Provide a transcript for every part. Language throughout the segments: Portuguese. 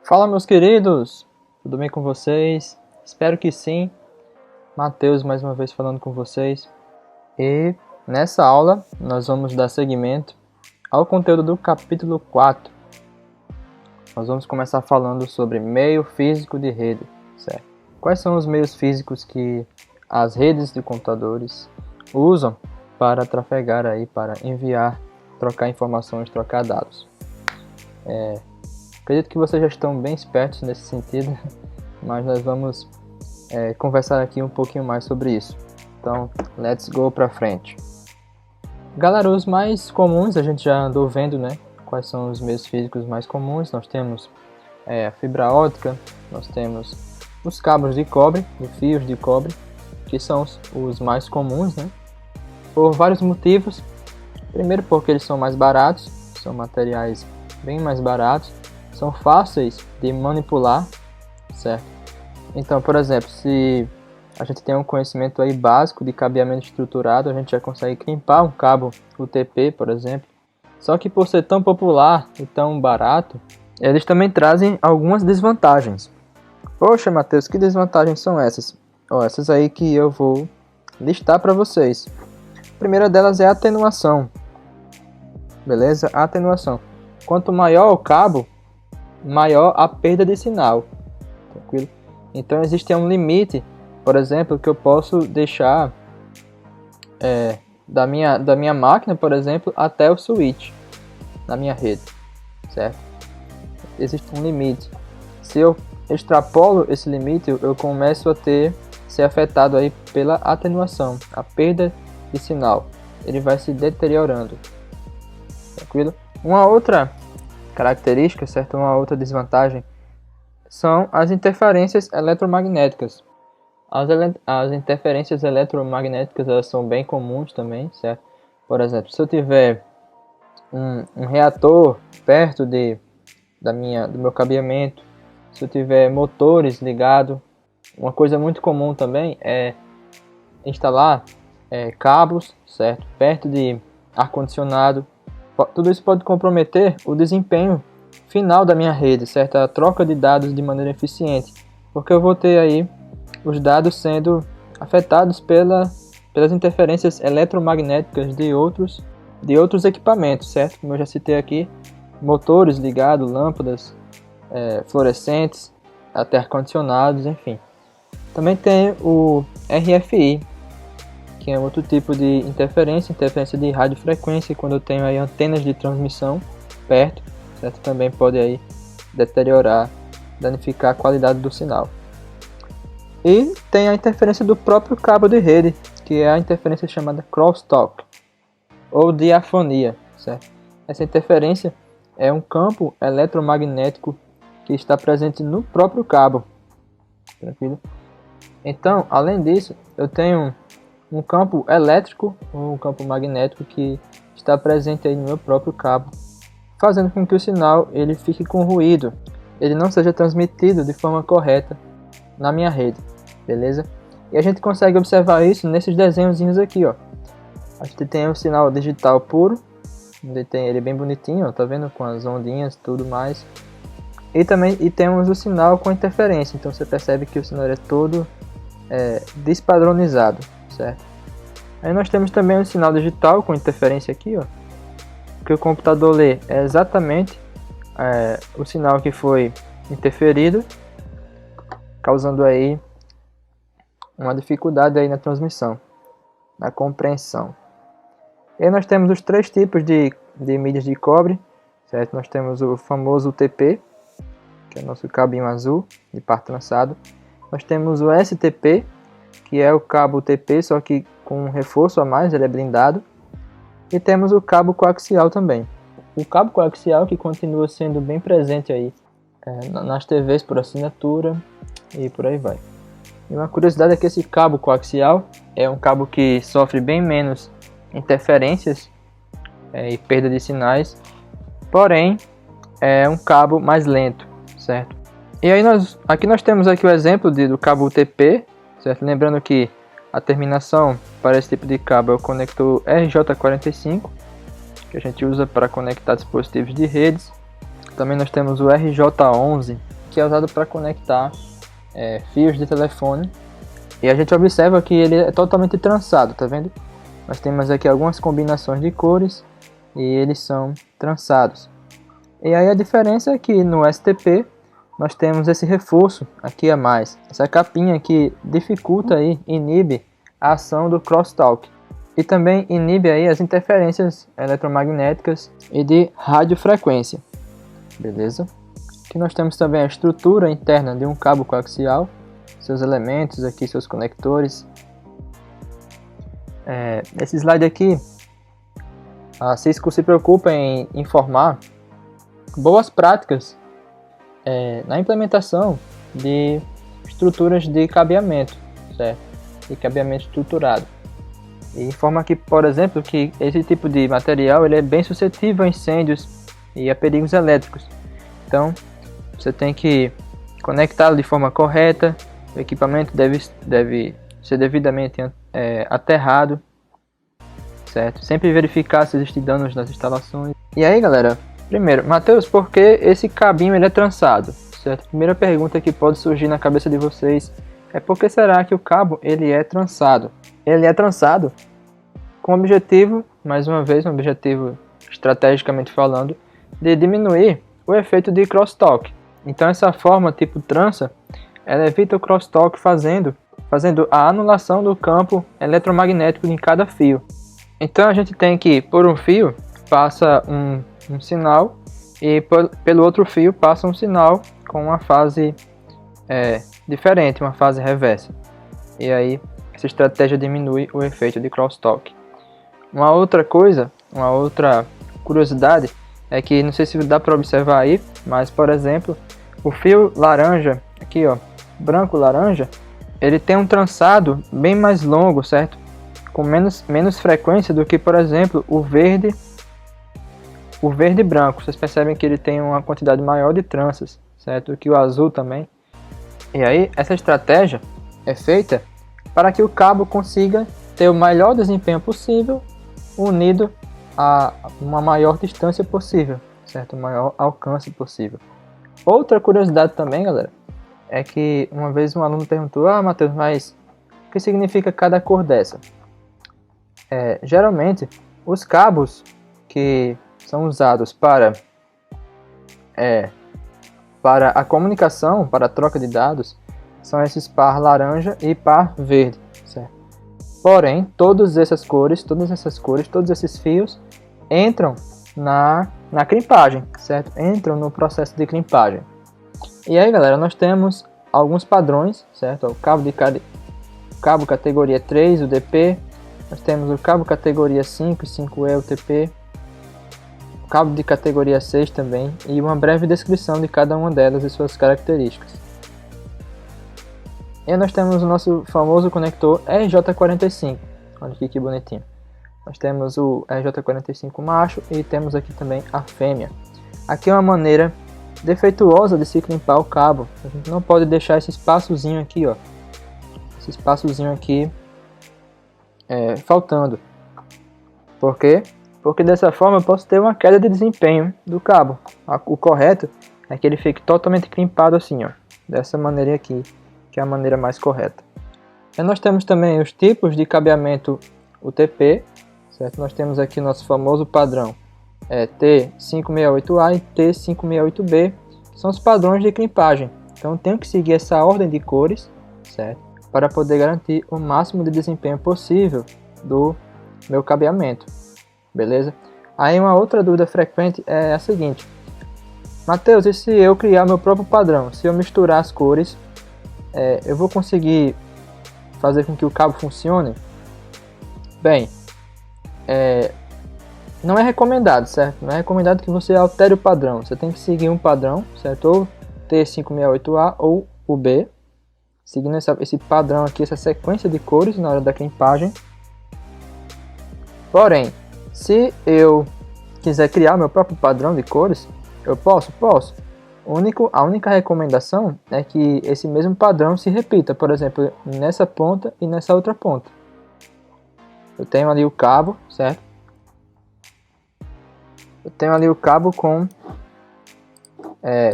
Fala, meus queridos, tudo bem com vocês? Espero que sim. Matheus mais uma vez falando com vocês. E nessa aula nós vamos dar seguimento ao conteúdo do capítulo 4. Nós vamos começar falando sobre meio físico de rede, certo? Quais são os meios físicos que as redes de computadores usam para trafegar aí, para enviar, trocar informações, trocar dados? Acredito que vocês já estão bem espertos nesse sentido, mas nós vamos conversar aqui um pouquinho mais sobre isso. Então, let's go para frente. Galera, os mais comuns a gente já andou vendo, né? Quais são os meios físicos mais comuns? Nós temos a fibra óptica, nós temos os cabos de cobre, os fios de cobre, que são os mais comuns, né? Por vários motivos. Primeiro, porque eles são mais baratos, são materiais bem mais baratos. São fáceis de manipular, certo? Então, por exemplo, se a gente tem um conhecimento aí básico de cabeamento estruturado, a gente já consegue crimpar um cabo UTP, por exemplo. Só que por ser tão popular e tão barato, eles também trazem algumas desvantagens. Poxa, Matheus, que desvantagens são essas? Essas aí que eu vou listar para vocês. A primeira delas é a atenuação. Beleza? A atenuação. Quanto maior o cabo, maior a perda de sinal, tranquilo? Então existe um limite, por exemplo, que eu posso deixar da minha máquina, por exemplo, até o switch na minha rede, certo? Existe um limite. Se eu extrapolo esse limite, eu começo a ser afetado aí pela atenuação, a perda de sinal. Ele vai se deteriorando, tranquilo? Uma outra característica, certo? Uma outra desvantagem são as interferências eletromagnéticas. As interferências eletromagnéticas, elas são bem comuns também, certo? Por exemplo, se eu tiver um reator perto do meu cabeamento, se eu tiver motores ligados, uma coisa muito comum também é instalar cabos, certo? Perto de ar-condicionado. Tudo isso pode comprometer o desempenho final da minha rede, certo? A troca de dados de maneira eficiente, porque eu vou ter aí os dados sendo afetados pelas interferências eletromagnéticas de outros equipamentos, certo? Como eu já citei aqui, motores ligados, lâmpadas fluorescentes, até ar-condicionados, enfim. Também tem o RFI, que é outro tipo de interferência de radiofrequência, quando eu tenho aí antenas de transmissão perto, certo? Também pode aí deteriorar, danificar a qualidade do sinal. E tem a interferência do próprio cabo de rede, que é a interferência chamada crosstalk, ou diafonia, certo? Essa interferência é um campo eletromagnético que está presente no próprio cabo, tranquilo? Então, além disso, eu tenho um campo elétrico ou um campo magnético que está presente aí no meu próprio cabo, fazendo com que o sinal ele fique com ruído, ele não seja transmitido de forma correta na minha rede, beleza? E a gente consegue observar isso nesses desenhozinhos aqui, ó. A gente tem o sinal digital puro, onde tem ele bem bonitinho, ó, tá vendo? Com as ondinhas, tudo mais. E temos o sinal com interferência, então você percebe que o sinal é todo despadronizado, certo? Aí nós temos também o sinal digital com interferência aqui, ó, que o computador lê é exatamente o sinal que foi interferido, causando aí uma dificuldade aí na transmissão, na compreensão. E aí nós temos os três tipos de mídias de cobre, certo? Nós temos o famoso UTP, que é o nosso cabinho azul de par trançado. Nós temos o STP, que é o cabo UTP, só que com um reforço a mais, ele é blindado. E temos o cabo coaxial também. O cabo coaxial que continua sendo bem presente aí nas TVs por assinatura e por aí vai. E uma curiosidade é que esse cabo coaxial é um cabo que sofre bem menos interferências e perda de sinais, porém é um cabo mais lento, certo? E aí aqui nós temos aqui o exemplo do cabo UTP, certo? Lembrando que a terminação para esse tipo de cabo é o conector RJ45, que a gente usa para conectar dispositivos de redes. Também nós temos o RJ11, que é usado para conectar fios de telefone. E a gente observa que ele é totalmente trançado, tá vendo? Nós temos aqui algumas combinações de cores e eles são trançados. E aí a diferença é que no STP nós temos esse reforço aqui a mais, essa capinha que dificulta aí, inibe a ação do crosstalk e também inibe aí as interferências eletromagnéticas e de radiofrequência, beleza? Aqui nós temos também a estrutura interna de um cabo coaxial, seus elementos aqui, seus conectores. Esse slide aqui, a Cisco se preocupa em informar boas práticas na implementação de estruturas de cabeamento, certo? De cabeamento estruturado. E informa aqui, por exemplo, que esse tipo de material ele é bem suscetível a incêndios e a perigos elétricos. Então, você tem que conectá-lo de forma correta, o equipamento deve ser devidamente aterrado, certo? Sempre verificar se existem danos nas instalações. E aí, galera, primeiro, Matheus, por que esse cabinho ele é trançado? Certo? Primeira pergunta que pode surgir na cabeça de vocês é por que será que o cabo ele é trançado? Ele é trançado com o objetivo, mais uma vez, um objetivo estrategicamente falando, de diminuir o efeito de crosstalk. Então essa forma tipo trança, ela evita o crosstalk fazendo a anulação do campo eletromagnético em cada fio. Então a gente tem que, por um fio, passa um sinal e pelo outro fio passa um sinal com uma fase diferente, uma fase reversa. E aí essa estratégia diminui o efeito de crosstalk. Uma outra curiosidade é que, não sei se dá para observar aí, mas por exemplo, o fio laranja, aqui ó, branco-laranja, ele tem um trançado bem mais longo, certo? Com menos frequência do que, por exemplo, o verde e branco. Vocês percebem que ele tem uma quantidade maior de tranças, certo? Do que o azul também. E aí, essa estratégia é feita para que o cabo consiga ter o melhor desempenho possível, unido a uma maior distância possível, certo? O maior alcance possível. Outra curiosidade também, galera, é que uma vez um aluno perguntou: Matheus, mas o que significa cada cor dessa? Geralmente, os cabos que são usados para a comunicação, para a troca de dados, são esses par laranja e par verde, certo? Porém, todas essas cores, todos esses fios entram na crimpagem, certo? Entram no processo de crimpagem. E aí, galera, nós temos alguns padrões, certo? O cabo categoria 3, o DP. Nós temos o cabo categoria 5 e 5E, o TP. O cabo de categoria 6 também. E uma breve descrição de cada uma delas e suas características. E aí nós temos o nosso famoso conector RJ45. Olha aqui que bonitinho. Nós temos o RJ45 macho e temos aqui também a fêmea. Aqui é uma maneira defeituosa de se crimpar o cabo. A gente não pode deixar esse espaçozinho aqui, ó. Esse espaçozinho aqui faltando. Por quê? Porque dessa forma eu posso ter uma queda de desempenho do cabo. O correto é que ele fique totalmente crimpado assim, ó. Dessa maneira aqui, que é a maneira mais correta. E nós temos também os tipos de cabeamento UTP, certo? Nós temos aqui nosso famoso padrão T568A e T568B, que são os padrões de crimpagem. Então eu tenho que seguir essa ordem de cores, certo? Para poder garantir o máximo de desempenho possível do meu cabeamento, beleza? Aí uma outra dúvida frequente é a seguinte: Matheus, e se eu criar meu próprio padrão? Se eu misturar as cores, eu vou conseguir fazer com que o cabo funcione? Bem, não é recomendado, certo? Não é recomendado que você altere o padrão. Você tem que seguir um padrão, certo? Ou T568A ou o B, seguindo esse padrão aqui, essa sequência de cores na hora da crimpagem. Porém, se eu quiser criar meu próprio padrão de cores, eu posso. A única recomendação é que esse mesmo padrão se repita, por exemplo, nessa ponta e nessa outra ponta. Eu tenho ali o cabo, certo? Eu tenho ali o cabo com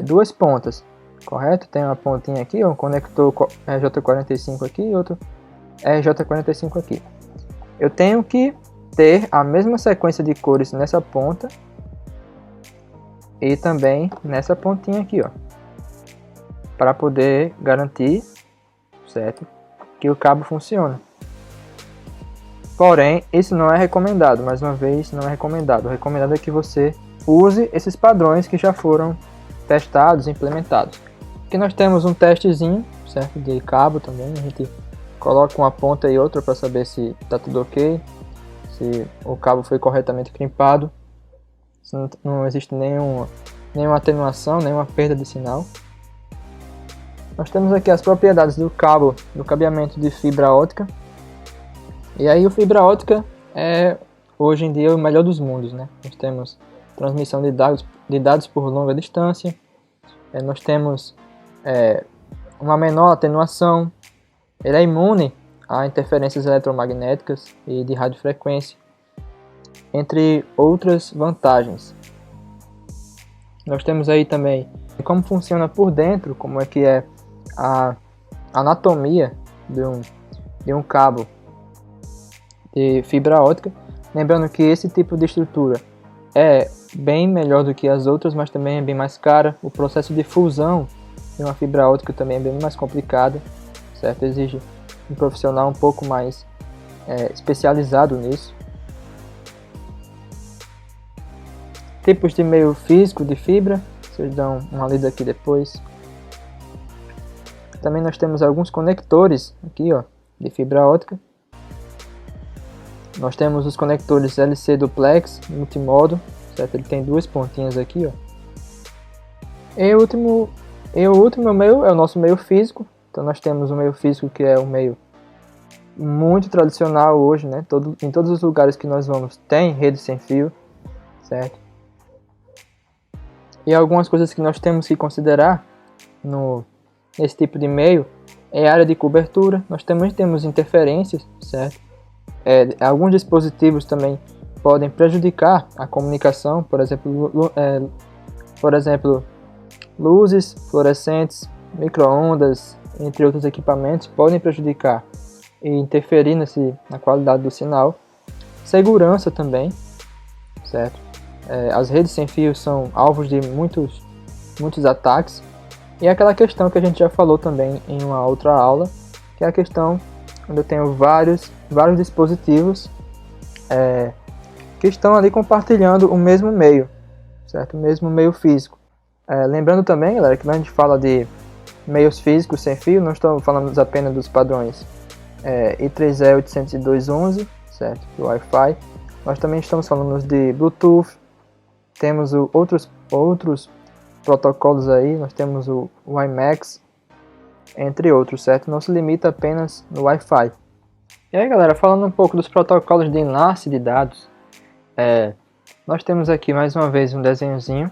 duas pontas. correto? Tem uma pontinha aqui, um conector RJ45 aqui e outro RJ45 aqui. Eu tenho que ter a mesma sequência de cores nessa ponta e também nessa pontinha aqui, ó, para poder garantir, certo, que o cabo funciona. Porém, isso não é recomendado, mais uma vez, não é recomendado. O recomendado é que você use esses padrões que já foram testados, implementados. Aqui nós temos um testezinho, certo, de cabo também, a gente coloca uma ponta e outra para saber se está tudo ok, se o cabo foi corretamente crimpado, se não existe nenhuma atenuação, nenhuma perda de sinal. Nós temos aqui as propriedades do cabo, do cabeamento de fibra ótica. E aí o fibra ótica é hoje em dia o melhor dos mundos, né? Nós temos transmissão de dados por longa distância, nós temos uma menor atenuação, ele é imune a interferências eletromagnéticas e de radiofrequência, entre outras vantagens. Nós temos aí também como funciona por dentro, como é que é a anatomia de um cabo de fibra ótica. Lembrando que esse tipo de estrutura é bem melhor do que as outras, mas também é bem mais cara. O processo de fusão de uma fibra ótica também é bem mais complicado, certo? Exige um profissional um pouco mais especializado nisso. Tipos de meio físico de fibra, vocês dão uma lida aqui depois. Também nós temos alguns conectores aqui, ó, de fibra ótica. Nós temos os conectores LC duplex multimodo, certo? Ele tem duas pontinhas aqui, ó. E o último meio é o nosso meio físico. Então nós temos o meio físico, que é um meio muito tradicional hoje, né? Em todos os lugares que nós vamos tem rede sem fio, certo? E algumas coisas que nós temos que considerar nesse tipo de meio é a área de cobertura. Nós também temos interferências, certo? Alguns dispositivos também podem prejudicar a comunicação, por exemplo, luzes fluorescentes, micro-ondas, entre outros equipamentos, podem prejudicar e interferir na qualidade do sinal. Segurança também, certo? As redes sem fio são alvos de muitos ataques. E aquela questão que a gente já falou também em uma outra aula, que é a questão onde eu tenho vários dispositivos que estão ali compartilhando o mesmo meio, certo? O mesmo meio físico. Lembrando também, galera, que quando a gente fala de meios físicos sem fio, não estamos falando apenas dos padrões I3E 802.11, certo? Do Wi-Fi. Nós também estamos falando de Bluetooth. Temos outros protocolos aí, nós temos o WiMAX, entre outros, certo? Não se limita apenas no Wi-Fi. E aí, galera, falando um pouco dos protocolos de enlace de dados, nós temos aqui mais uma vez um desenhozinho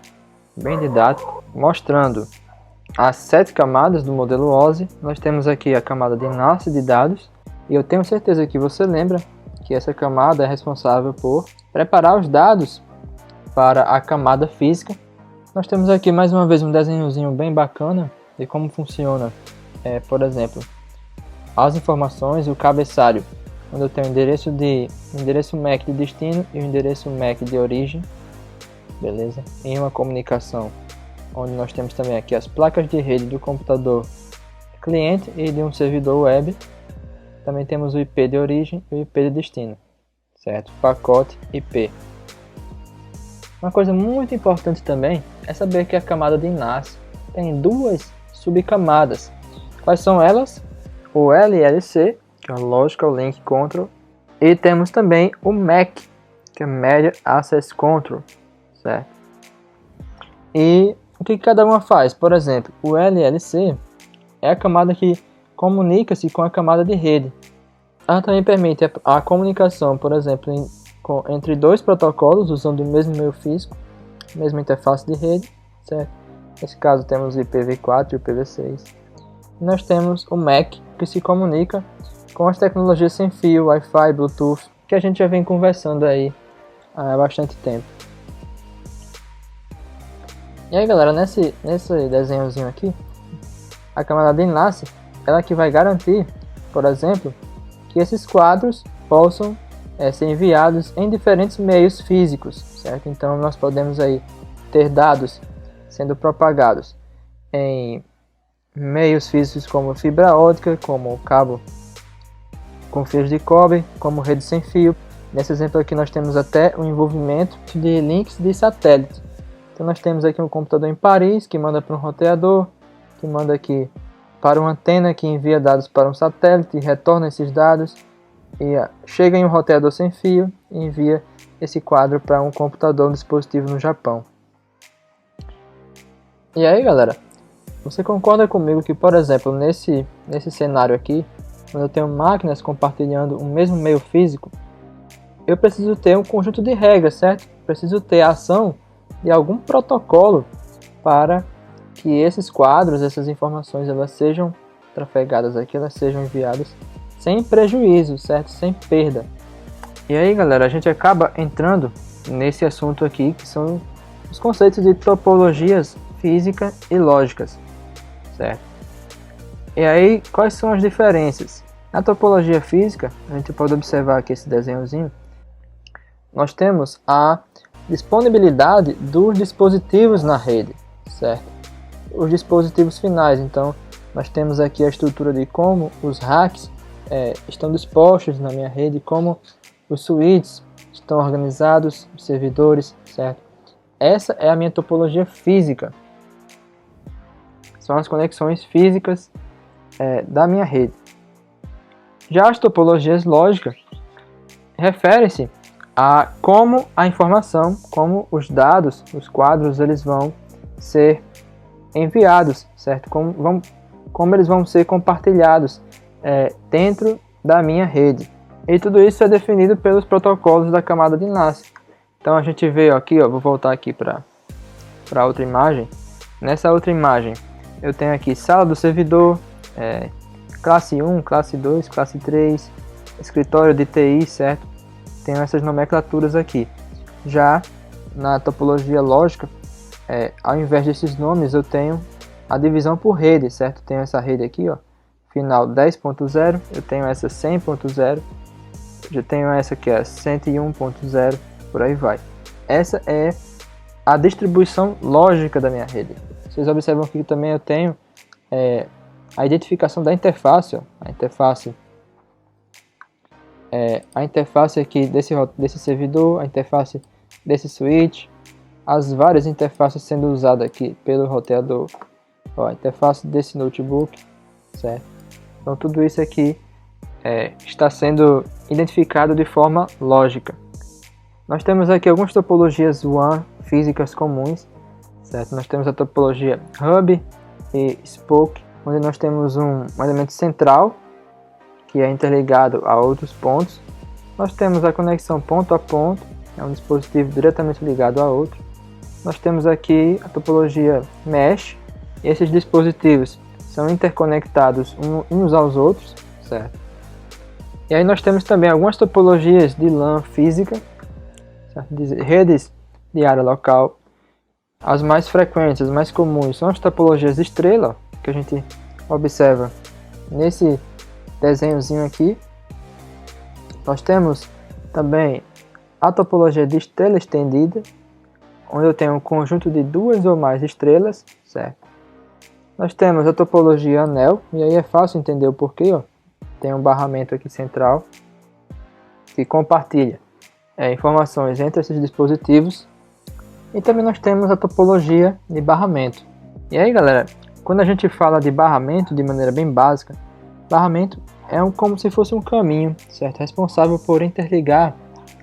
bem didático, mostrando as 7 camadas do modelo OSI. Nós temos aqui a camada de enlace de dados, e eu tenho certeza que você lembra que essa camada é responsável por preparar os dados para a camada física. Nós temos aqui mais uma vez um desenhozinho bem bacana de como funciona, por exemplo, as informações e o cabeçalho, onde eu tenho o endereço MAC de destino e o endereço MAC de origem, beleza? Em uma comunicação, onde nós temos também aqui as placas de rede do computador cliente e de um servidor web. Também temos o IP de origem e o IP de destino, certo? Pacote IP. Uma coisa muito importante também é saber que a camada de enlace tem 2 subcamadas. Quais são elas? O LLC, que é o Logical Link Control, e temos também o MAC, que é Media Access Control, certo? E o que cada uma faz? Por exemplo, o LLC é a camada que comunica-se com a camada de rede. Ela também permite a comunicação, por exemplo, entre 2 protocolos usando o mesmo meio físico, mesma interface de rede, certo? Nesse caso temos o IPv4 e o IPv6. E nós temos o MAC, que se comunica com as tecnologias sem fio, Wi-Fi, Bluetooth, que a gente já vem conversando aí há bastante tempo. E aí, galera, nesse desenhozinho aqui, a camada de enlace, ela que vai garantir, por exemplo, que esses quadros possam ser enviados em diferentes meios físicos, certo? Então nós podemos aí ter dados sendo propagados em meios físicos como fibra ótica, como cabo com fios de cobre, como rede sem fio. Nesse exemplo aqui nós temos até o envolvimento de links de satélite. Então nós temos aqui um computador em Paris que manda para um roteador, que manda aqui para uma antena que envia dados para um satélite e retorna esses dados, e chega em um roteador sem fio e envia esse quadro para um computador, um dispositivo no Japão. E aí, galera, você concorda comigo que, por exemplo, nesse cenário aqui, quando eu tenho máquinas compartilhando o mesmo meio físico, eu preciso ter um conjunto de regras, certo? Preciso ter a ação de algum protocolo para que esses quadros, essas informações, elas sejam trafegadas aqui, elas sejam enviadas sem prejuízo, certo? Sem perda. E aí, galera, a gente acaba entrando nesse assunto aqui, que são os conceitos de topologias física e lógicas, certo? E aí, quais são as diferenças? Na topologia física, a gente pode observar aqui esse desenhozinho, nós temos a disponibilidade dos dispositivos na rede, certo? Os dispositivos finais, então, nós temos aqui a estrutura de como os racks estão dispostos na minha rede, como os switches estão organizados, os servidores, certo? Essa é a minha topologia física. São as conexões físicas da minha rede. Já as topologias lógicas referem-se a como a informação, como os dados, os quadros, eles vão ser enviados, certo? Como eles vão ser compartilhados dentro da minha rede. E tudo isso é definido pelos protocolos da camada de enlace. Então a gente vê aqui, vou voltar aqui para outra imagem. Nessa outra imagem eu tenho aqui sala do servidor, classe 1, classe 2, classe 3, escritório de TI, certo? Tenho essas nomenclaturas aqui. Já na topologia lógica, ao invés desses nomes eu tenho a divisão por rede, certo? Tenho essa rede aqui, final 10.0, eu tenho essa 100.0, já tenho essa que é 101.0, por aí vai. Essa é a distribuição lógica da minha rede. Vocês observam que também eu tenho a identificação da interface, a interface aqui desse servidor, a interface desse switch, as várias interfaces sendo usadas aqui pelo roteador, a interface desse notebook, certo? Então tudo isso aqui está sendo identificado de forma lógica. Nós temos aqui algumas topologias WAN físicas comuns, certo? Nós temos a topologia Hub e Spoke, onde nós temos um elemento central que é interligado a outros pontos. Nós temos a conexão ponto a ponto, é um dispositivo diretamente ligado a outro. Nós temos aqui a topologia Mesh, e esses dispositivos são interconectados uns aos outros, certo? E aí nós temos também algumas topologias de LAN física, certo? De redes de área local. As mais frequentes, as mais comuns, são as topologias de estrela, que a gente observa nesse desenhozinho aqui. Nós temos também a topologia de estrela estendida, onde eu tenho um conjunto de duas ou mais estrelas, certo? Nós temos a topologia anel, e aí é fácil entender o porquê, tem um barramento aqui central que compartilha informações entre esses dispositivos. E também nós temos a topologia de barramento. E aí, galera, quando a gente fala de barramento de maneira bem básica, barramento é como se fosse um caminho, certo? Responsável por interligar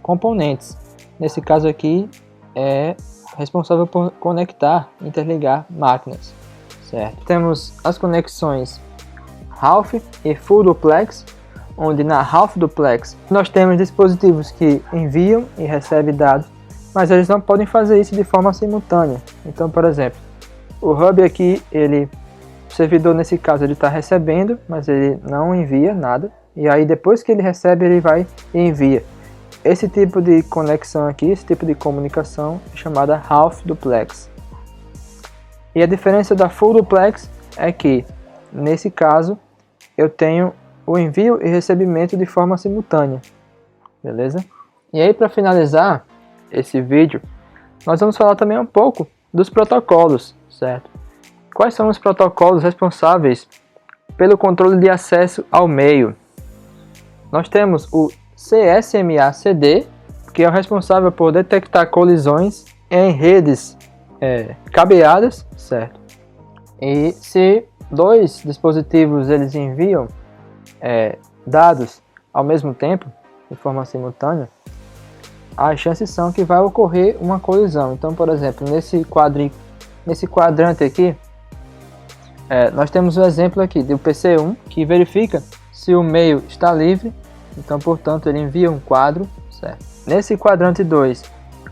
componentes. Nesse caso aqui, é responsável por conectar, interligar máquinas, certo? Temos as conexões Half e Full Duplex, onde na Half Duplex nós temos dispositivos que enviam e recebem dados, mas eles não podem fazer isso de forma simultânea. Então, por exemplo, o hub aqui, o servidor nesse caso ele está recebendo, mas ele não envia nada, e aí depois que ele recebe ele vai e envia. Esse tipo de conexão aqui, esse tipo de comunicação é chamada Half Duplex. E a diferença da Full Duplex é que nesse caso, eu tenho o envio e recebimento de forma simultânea, beleza? E aí, para finalizar esse vídeo, nós vamos falar também um pouco dos protocolos, certo? Quais são os protocolos responsáveis pelo controle de acesso ao meio? Nós temos o CSMA-CD, que é o responsável por detectar colisões em redes cabeadas, certo? E se dois dispositivos eles enviam dados ao mesmo tempo, de forma simultânea, as chances são que vai ocorrer uma colisão. Então, por exemplo, nesse quadrante aqui, nós temos o exemplo aqui do PC1, que verifica se o meio está livre, então, portanto, ele envia um quadro, certo? Nesse quadrante 2,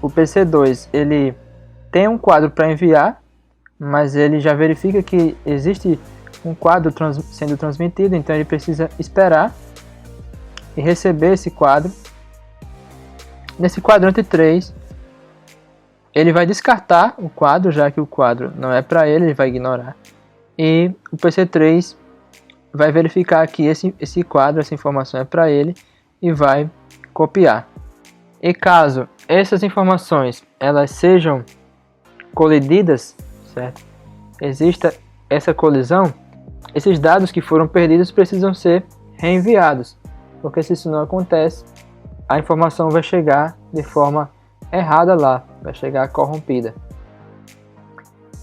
o PC2 ele tem um quadro para enviar, mas ele já verifica que existe um quadro sendo transmitido, então ele precisa esperar e receber esse quadro. Nesse quadrante 3, ele vai descartar o quadro, já que o quadro não é para ele, ele vai ignorar. E o PC3 vai verificar que esse quadro, essa informação é para ele e vai copiar. E caso essas informações elas sejam colididas, certo? Exista essa colisão, esses dados que foram perdidos precisam ser reenviados, porque se isso não acontece, a informação vai chegar de forma errada lá, vai chegar corrompida.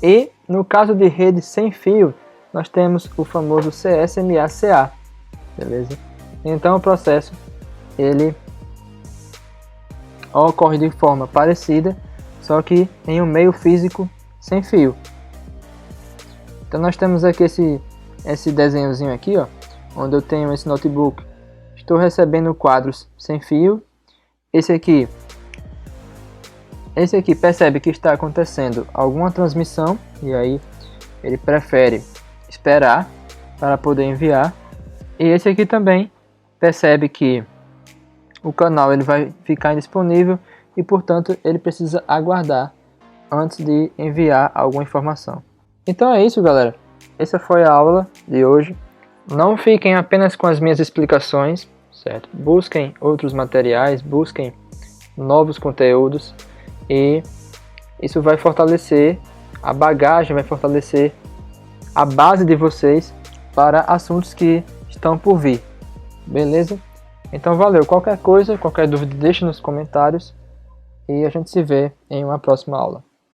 E no caso de rede sem fio, nós temos o famoso CSMA-CA, beleza? Então o processo ele ocorre de forma parecida, só que em um meio físico sem fio. Então nós temos aqui esse desenhozinho aqui, ó, onde eu tenho esse notebook. Estou recebendo quadros sem fio. Esse aqui percebe que está acontecendo alguma transmissão e aí ele prefere esperar para poder enviar. E esse aqui também percebe que o canal ele vai ficar indisponível e, portanto, ele precisa aguardar antes de enviar alguma informação. Então é isso, galera. Essa foi a aula de hoje. Não fiquem apenas com as minhas explicações, certo? Busquem outros materiais, busquem novos conteúdos e isso vai fortalecer a bagagem, vai fortalecer a base de vocês para assuntos que estão por vir. Beleza? Então valeu. Qualquer coisa, qualquer dúvida, deixe nos comentários e a gente se vê em uma próxima aula.